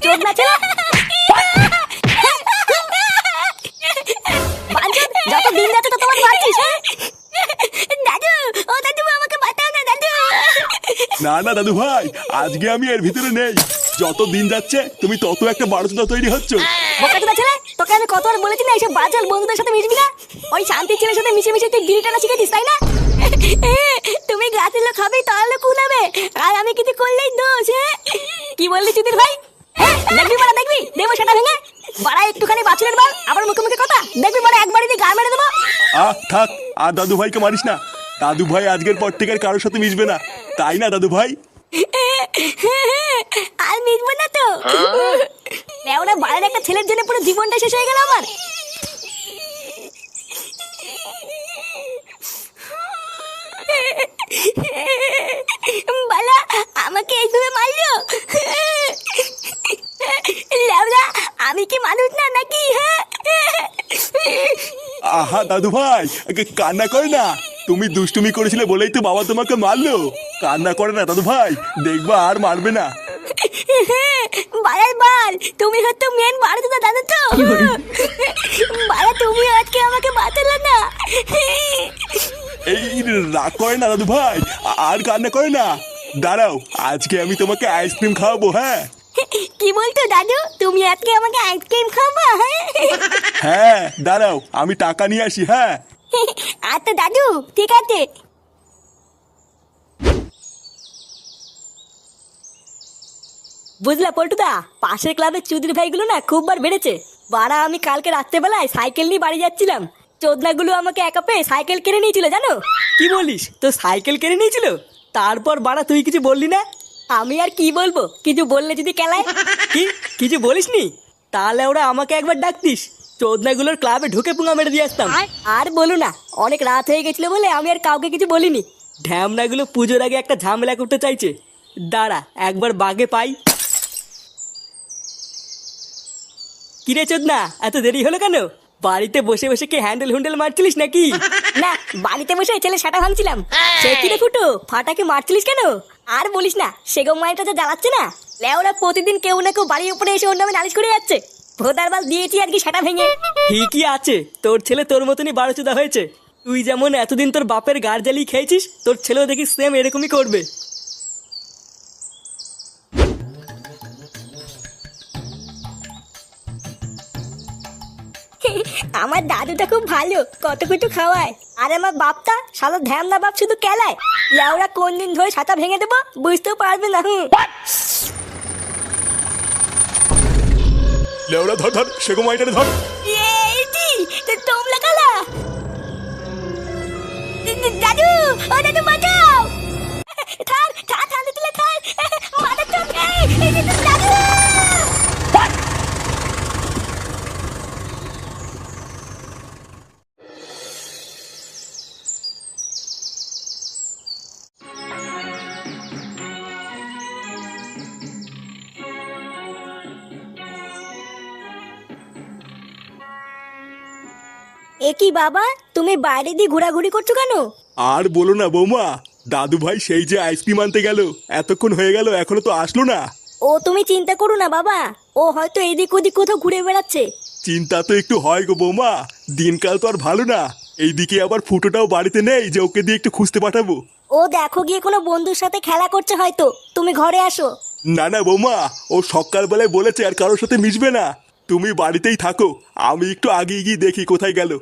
চোদনা ছেলে। বাঞ্চোদ, যত দিন যাচ্ছে তত তোমার বাড়ছিস। দাদু, ও দাদু আমাকে বাঁচাও না দাদু। না না দাদু ভাই, আজকে আমি এর ভিতরে নেই। যত দিন যাচ্ছে তুমি তত একটা বারোচোদা তৈরি হচ্ছ। বোকাচোদা ছেলে, তোকে আমি কতবার বলেছি না এইসব বাজার বন্ধুদের সাথে মিশবি না। ওই শান্তির ছেলের সাথে মিশে মিশে তুই গিরিটা না শিখেছিস, তাই না? তুমি গাছের লোক খাবে তাহলে কুলাবে, আর আমি কিছু করলেই দোষ। কি বললি চুদির ভাই? দেখবি বড়া, দেখবি দেবো সেটা ভেঙে। বাড়া একটুখানি বাছুরের বাল, আবার মুখে মুখে কথা। দেখবি বড়া একবারই দিয়ে গাল মেরে দেবো। থাক, আর দাদু ভাইকে মারিস না। দাদু ভাই আজকের পর থেকে আর কারোর সাথে মিশবে না, তাই না দাদু ভাই? আর মিটবো না তো। ওরা বাড়ির একটা ছেলের জন্য পুরো জীবনটা শেষ হয়ে গেল আমার। বালা আমাকে এইভাবে মারলো। লেওরা, আমি কি মানুষ না নাকি? আহা দাদু ভাই, কান্না করে না। তুমি দুষ্টুমি করেছিলে বলেই তো বাবা তোমাকে মারলো। কান্না করে না দাদু ভাই, দেখবা আর মারবে না। বাড়ার বাল, তুমি হয়তো মেন বাড়িতে দাদা তো। বাড়া তুমি আজকে আমাকে বাঁচালে না। এই রাগ করে না দাদু ভাই, আর কান্না করে না। দাঁড়াও, আজকে আমি তোমাকে আইসক্রিম খাওয়াবো। হ্যাঁ কি বলতো দাদু, তুমি আজকে আমাকে আইসক্রিম খাবা? হ্যাঁ দাঁড়াও, আমি টাকা নিয়ে আসি। হ্যাঁ আচ্ছা দাদু, ঠিক আছে। বুঝলা পল্টুদা, পাশের ক্লাবের চুদির ভাইগুলো না খুব বার বেড়েছে। বাড়া আমি কালকে রাত্রেবেলায় সাইকেল নিয়ে বাড়ি যাচ্ছিলাম, চোদনাগুলো আমাকে একা পেয়ে সাইকেল কিনে নিয়েছিল জানো। কি বলিস, তো সাইকেল কিনে নিয়েছিল? তারপর বাড়া তুই কিছু বললি না? আমি আর কি বলবো, কিছু বললে যদি কেলায়। কি কিছু বলিসনি? তাহলে ওরা আমাকে একবার ডাকতিস, চোদনাগুলোর ক্লাবে ঢুকে পুঙ্গা মেরে দিয়ে আসতাম। আর বলো না, অনেক রাত হয়ে গেছিল বলে আমি আর কাউকে কিছু বলিনি। ঢ্যামনাগুলো পুজোর আগে একটা ঝামেলা করতে চাইছে। দাঁড়া একবার বাগে পাই। কিরে চোদনা, এত দেরি হলো কেন? বাড়িতে বসে বসে কি হ্যান্ডেল হুন্ডেল মারছিলিস নাকি? না, বাড়িতে বসে ছেলে সাটা ভাঙছিলাম। সে কিরে ফুটো, ফাটাকে মারছিলিস কেন? আর বলিস না, সেগম মাইটা যা জ্বালাচ্ছে না। লেওরা প্রতিদিন কেউ না কেউ বাড়ির উপরে এসে ওর নামে নালিশ করে যাচ্ছে। ভোদার বাল দিয়েছি আর কি সাটা ভেঙে। ঠিকই আছে, তোর ছেলে তোর মতনই বারোচোদা হয়েছে। তুই যেমন এতদিন তোর বাপের গাড় জ্বালিয়ে খেয়েছিস, তোর ছেলেও দেখি সেম এরকমই করবে। আমার দাদুটা খুব ভালো, কত কিছু খাওয়ায়। আর আমার বাপটা সাদা ধ্যামনা বাপ শুধু কেলায়। লেওরা কোন দিন ধরে ছাতা ভেঙে দেবো বুঝতেও পারবে না। লেওড়া ধর ধর, সেগো মাইটারে ধর। তোমরা কালা দাদু, ও দাদু বাঁচাও। থার থার থার দিলে থার, মারা তো দাদু। এ কি বাবা, তুমি বাইরে দিয়ে ঘোরাঘুরি করছো কেন? আর বলো না বৌমা, দাদু ভাই সেই যে আইসক্রিম আনতে গেল, এতক্ষণ হয়ে গেল এখনো তো আসলো না। ও তুমি চিন্তা করো না বাবা, ও হয়তো এদিক ওদিক কোথাও ঘুরে বেড়াচ্ছে। চিন্তা তো একটু হয় গো বৌমা, দিনকাল তো আর ভালো না। এইদিকে আবার ফুটোটাও বাড়িতে নেই যে ওকে দিয়ে একটু খুঁজতে পাঠাবো। ও দেখো গিয়ে কোনো বন্ধুর সাথে খেলা করছে হয়তো, তুমি ঘরে আসো। না না বৌমা, ও সকালবেলায় বলেছে আর কারোর সাথে মিশবে না। তুমি বাড়িতেই থাকো, আমি একটু আগে গিয়ে দেখি কোথায় গেল।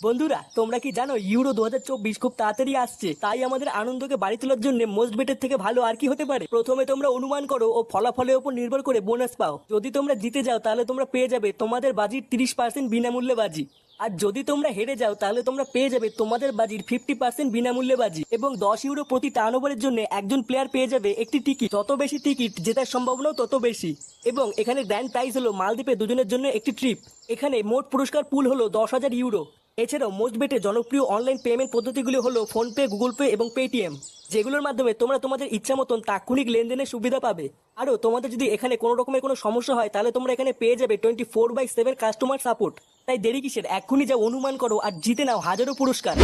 বন্ধুরা, তোমরা কি জানো ইউরো 2024 খুব তাড়াতাড়ি আসছে? তাই আমাদের আনন্দকে বাড়ি তোলার জন্য মোস্ট বেটের থেকে ভালো আর কি হতে পারে? প্রথমে তোমরা অনুমান করো ও ফলাফলের উপর নির্ভর করে বোনাস পাও। যদি তোমরা জিতে যাও তাহলে তোমরা পেয়ে যাবে তোমাদের বাজির 30% বিনামূল্যে বাজি। আর যদি তোমরা হেরে যাও তাহলে তোমরা পেয়ে যাবে তোমাদের বাজির 50% বিনামূল্যে বাজি। এবং 10 ইউরো প্রতি টার্ন ওভারের জন্য একজন প্লেয়ার পেয়ে যাবে একটি টিকিট। যত বেশি টিকিট জেতার সম্ভাবনাও তত বেশি। এবং এখানে গ্র্যান্ড প্রাইজ হলো মালদ্বীপে দুজনের জন্য একটি ট্রিপ। এখানে মোট পুরস্কার পুল হলো 10,000 ইউরো। এছাড়াও মোস্ট বেটে জনপ্রিয় অনলাইন পেমেন্ট পদ্ধতিগুলি হলো ফোনপে, গুগল পে এবং পেটিএম, যেগুলোর মাধ্যমে তোমরা তোমাদের ইচ্ছা মতন তাৎক্ষণিক লেনদেনের সুবিধা পাবে। আরও তোমাদের যদি এখানে কোনো রকমের কোনো সমস্যা হয় তাহলে তোমরা এখানে পেয়ে যাবে 24/7 কাস্টমার সাপোর্ট। তাই দেরি কিসের, এক্ষুনি যা অনুমান করো আর জিতে নাও হাজারো পুরস্কার।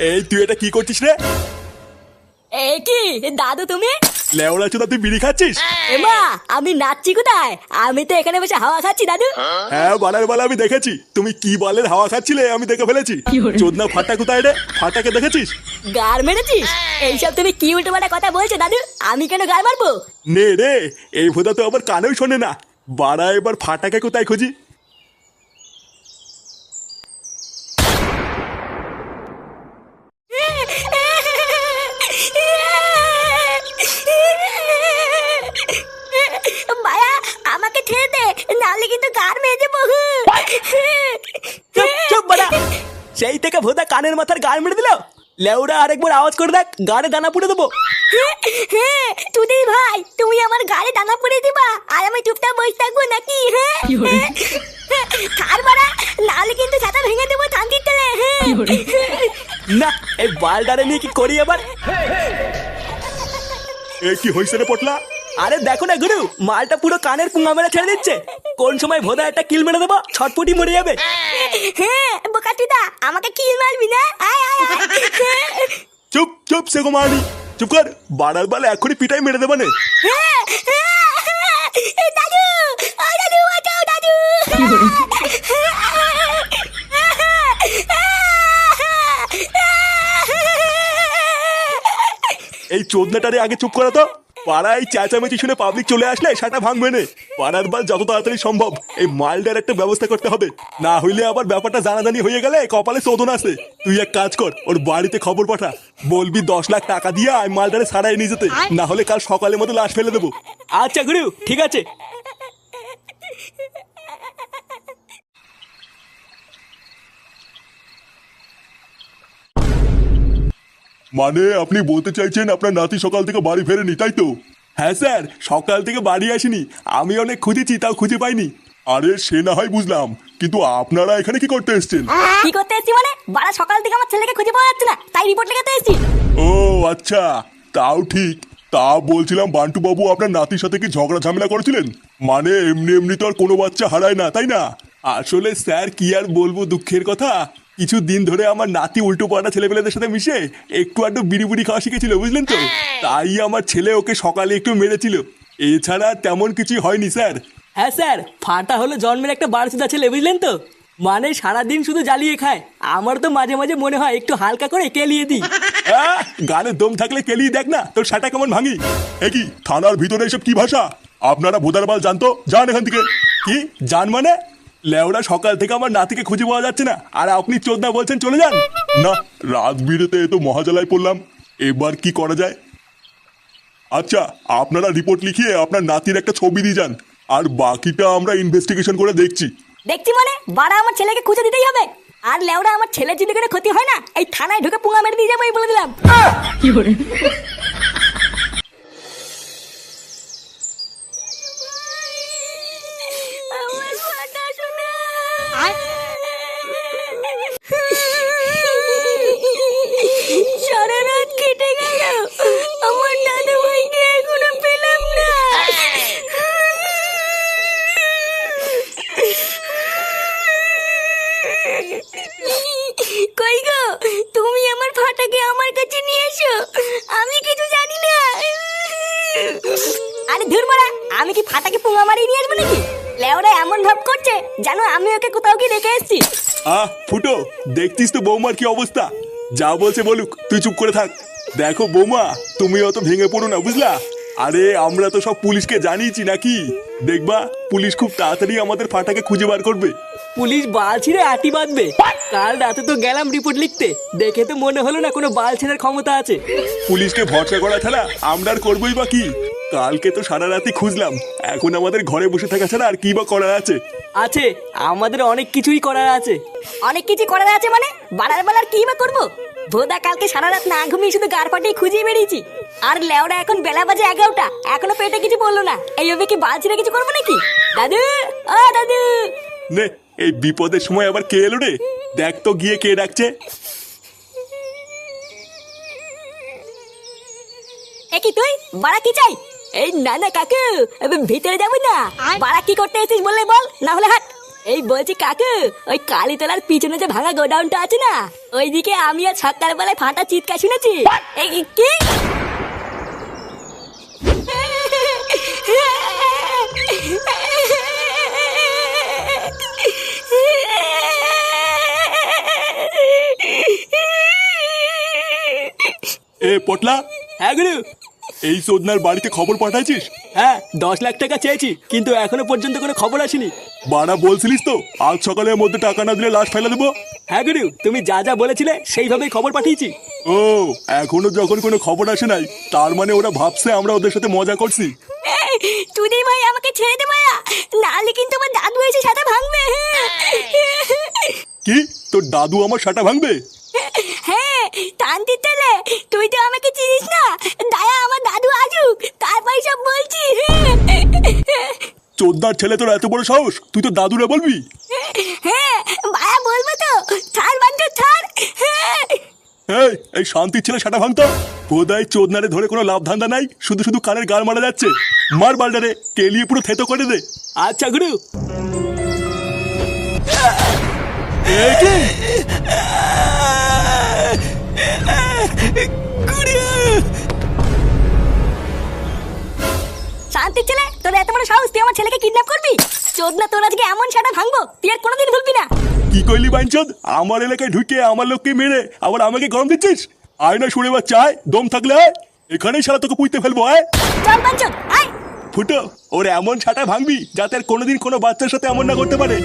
এই তুই এটা কি করছিস রে? এ কি দাদু তুমি? লেওড়া চোদা, তুই বিড়ি খাচ্ছিস? এমা আমি নাচছি কোথায়? আমি তো এখানে বসে হাওয়া খাচ্ছি দাদু। হ্যাঁ, বালার বালা আমি দেখেছি তুমি কি বলের হাওয়া খাচ্ছিলে, আমি দেখে ফেলেছি। চোদনা ফাটা কোথায় রে? ফাটাকে দেখেছিস? গার মেরেছিস? এইসব তুমি কি উল্টোপাল্টা কথা বলছো দাদু? আমি কেন গার মারবো? নে রে, এই ভোদা তো আবার কানেও শোনে না। বাড়া, এবার ফাটাকে কোথায় খুঁজি? মায়া আমাকে ছেড়ে দে, নাহলে কিন্তু গার মেরে দেবো। চুপ চুপ বাড়া। সেই থেকে ভোদা কানের মাথার গাল মেরে দিল। লেউড়া আরেকবার আওয়াজ করে দেখ, গাড়ে দানা পুড়ে দেবো। তুই ভাই, তুমি আমার গায়ে দানা পড়ে দিবা আর আমি চুপচাপ বসে থাকবো নাকি? কার মারা, নাহলে কিন্তু ছাতা ভেঙে দেবো শান্তির তেলে। না, এই বালডারে নিয়ে কি করি এবার? এ কি হইছে রে পটলা? আরে দেখো না গুরু, মালটা পুরো কানের পুঙ্গা মেরে ছেড়ে দিচ্ছে। কোন সময় ভোদা একটা কিল মেরে দেবো, ছটপটি মরে যাবে। বোকাচুদা, আমাকে কিল মারবি না? আয় আয় আয়। চুপ চুপ, সেগো মারি, চুপ কর। বাড়ার বালে এখনই পিটাই মেরে দেবা নে। দাদু, ও দাদু, বাঁচাও দাদু। এই চোদনাটারে আগে চুপ করা তো। পাড়ায় চেঁচামেচি শুনে পাবলিক চলে আসলে সেটা ভাঙবে না। পাড়ার বাল যত তাড়াতাড়ি সম্ভব এই মালটার একটা ব্যবস্থা করতে হবে, না হইলে আবার ব্যাপারটা জানাজানি হয়ে গেলে কপালে শোধন আছে। তুই এক কাজ কর, ওর বাড়িতে খবর পাঠা, বলবি 10 লাখ টাকা দিয়ে আমি মালটারে ছাড়াই নিয়ে যেতে, না হলে কাল সকালের মতো লাশ ফেলে দেবো। আচ্ছা গুরু, ঠিক আছে। মানে আপনি বলতে চাইছেন আপনার নাতি সকাল থেকে বাড়ি ফেরেনি, তাই তো? হ্যাঁ স্যার, সকাল থেকে বাড়ি আসেনি। আমি অনেক খুঁজেছি, তাও খুঁজে পাইনি। আরে সে না হয় বুঝলাম, কিন্তু আপনারা এখানে কি করতে এসেছেন? কি করতে এসেছি মানে? বাড়া সকাল থেকে আমার ছেলেকে খুঁজে পাওয়া যাচ্ছে না, তাই রিপোর্ট লেখাতে এসেছি। ও আচ্ছা, তাও ঠিক। তা বলছিলাম বান্টু বাবু আপনার নাতির সাথে কি ঝগড়া ঝামেলা করেছিলেন? মানে এমনি এমনি তো আর কোনো বাচ্চা হারায় না, তাই না? আসলে স্যার কি আর বলবো দুঃখের কথা, কিছু দিন ধরে আমার নাতি উল্টো পাল্টা ছেলেপেলেদের সাথে মিশে একটু আধটু বিড়ি বুড়ি খাওয়া শিখেছিল, বুঝলেন তো? তাই আমার ছেলে ওকে সকালে একটু মেরেছিল। এছাড়া তেমন কিছু হয়নি স্যার। হ্যাঁ স্যার, ফাটা হলো জন্মের একটা বারসুদা ছেলে, বুঝলেন তো? মানে সারাদিন শুধু জ্বালিয়ে খায়। আমার তো মাঝে মাঝে মনে হয় একটু হালকা করে কেলিয়ে দিই। গানে দম থাকলে কেলিয়ে দেখ না তোর সাটা কেমন ভাঙি। এ কি থানার ভিতরে এসব কি ভাষা? আপনারা ভোদার বাল জানতো, যান এখান থেকে। কি জান মানে? লেওড়া সকাল থেকে আমার নাতিকে খুঁজে পাওয়া যাচ্ছে না, আর আপনি চোদনা বলছেন চলে যান? না, রাত বিরেতে তো মহাজালায় পড়লাম, এবার কি করা যায়? আচ্ছা, আপনারা রিপোর্ট লিখিয়ে আপনার নাতির একটা ছবি দিয়ে যান, আর বাকিটা আমরা ইনভেস্টিগেশন করে দেখছি। দেখছি মানে? বাড়া আমার ছেলেকে খুঁজে দিতেই হবে। আর লেওড়া আমার ছেলের যদি কোনো ক্ষতি হয় না, এই থানায় ঢুকে পুঙ্গা মেরে দিয়ে যাবো, এই বলে দিলাম। আমার ফাটা শোনা। সারা রাত কেটে গেল, আমার দাদু ভাইকে এখনো পেলাম না। কই গো, তুমি আমার ফাটাকে আমার কাছে নিয়ে এসো, আমি কিছু জানি না। আরে ধুর মারা, আমি কি ফাটাকে পুঙ্গা মারিয়ে নিয়ে আসবো নাকি? লেওরা এমন ভাব করছে জানো আমি ওকে কোথাও কি রেখে এসেছি। ফুটো, দেখতিস তো বৌমার কি অবস্থা। যা বলছে বলুক, তুই চুপ করে থাক। দেখো বৌমা, তুমি অত ভেঙে পড়ো না, বুঝলা? আরে আমরা তো সব পুলিশকে জানিয়েছি নাকি, দেখবা পুলিশ খুব তাড়াতাড়ি আমাদের ফাটাকে খুঁজে বার করবে। পুলিশ বাল ছিঁড়ে আটি বাঁধবে। কাল রাতে তো গেলাম রিপোর্ট লিখতে, দেখে তো মনে হলো না কোনো বাল ছেঁড়ার ক্ষমতা আছে। পুলিশকে ভরসা করা ছাড়া আমরা আর করবোই বা কি? কালকে তো সারা রাতে খুঁজলাম, এখন আমাদের ঘরে বসে থাকা ছাড়া আর কি বা করার আছে? আছে, আমাদের অনেক কিছুই করার আছে। অনেক কিছু করার আছে মানে? বাড়ার বেলার কি বা করবো? ভোদা কালকে সারা রাত না ঘুমিয়ে শুধু গার ফাটিয়ে খুঁজে বেরিয়েছি, আর লেওরা এখন বেলা বাজে 11টা, এখনো পেটে কিছু বললো না। এইভাবে কি বাল ছিঁড়ে কিছু করবো নাকি? দাদু, ও দাদু। নে এই বিপদের সময় আবার কে এলো রে? দেখ তো গিয়ে কে ডাকছে। কি তুই বাড়া কি চাই? এই না না কাকু, আমি ভিতরে যাবো না। বাড়া কি করতে এসেছিস বললে বল, না হলে হাট। এই বলছি কাকু, ওই কালীতলার পিছনে যে ভাঙা গোডাউনটা আছে না, ওইদিকে আমি আর সকালবেলায় ফাটা চিৎকার শুনেছি। এই কি এ পটলা, হ্যাঁ গুরু। এই চোদনার বাড়িতে খবর পাঠাইছিস? হ্যাঁ 10 লাখ টাকা চেয়েছি, কিন্তু এখনো পর্যন্ত কোনো খবর আসেনি। বাড়া বলছিলিস তো আজ সকালের মধ্যে টাকা না দিলে লাশ ফেলে দেবো। হ্যাঁ গুরু, তুমি যা যা বলেছিলে সেইভাবেই খবর পাঠিয়েছি। ও, এখনো যখন কোনো খবর আসে নাই, তার মানে ওরা ভাবছে আমরা ওদের সাথে মজা করছি। তুই ভাই আমাকে ছেড়ে দে ভাইয়া, নাহলে কিন্তু আমার দাদু এসে সাথে ভাঙবে। কি, তোর দাদু আমার সাটা ভাঙবে? হ্যাঁ টানতে তেলে, তুই তো আমাকে চিনিস না। দায়া আমার দাদু আসুক, তারপর সব বলছি। চোদ্দার ছেলে, তোর এত বড় সাহস, তুই তো দাদুরে বলবি? হ্যাঁ ভাইয়া বলবো তো, ছাড় বান্টু ছাড়। এই শান্তির ছেলে সাটা ভাঙতো। বোধাই চোদনারে ধরে কোনো লাভ ধান্দা নাই, শুধু শুধু কানের গাল মারা যাচ্ছে। মার বালটারে, কেলিয়ে পুরো থেতো করে দে। আচ্ছা গুরু। শান্তির ছেলে, তোর এত বড় সাহস, তুই আমার ছেলেকে কিডন্যাপ করবি? চোদনা, তোর আজকে এমন সাটা ভাঙবো তুই আর কোনোদিন ভুলবি না। কি কইলি বাইনচোদ? আমার এলাকায় ঢুকে আমার লোককে মেরে আবার আমাকে গরম দিচ্ছিস? আয় না শুনে বাচ্চা, আয়, দম থাকলে আয়, এখানেই সারা তোকে পুঁতে ফেলবো। আয় চল বাঞ্চদ, আয়। ফুটো, ওর এমন ছাটা ভাঙবি যাতে আর কোনোদিন কোনো বাচ্চার সাথে এমন না করতে পারে।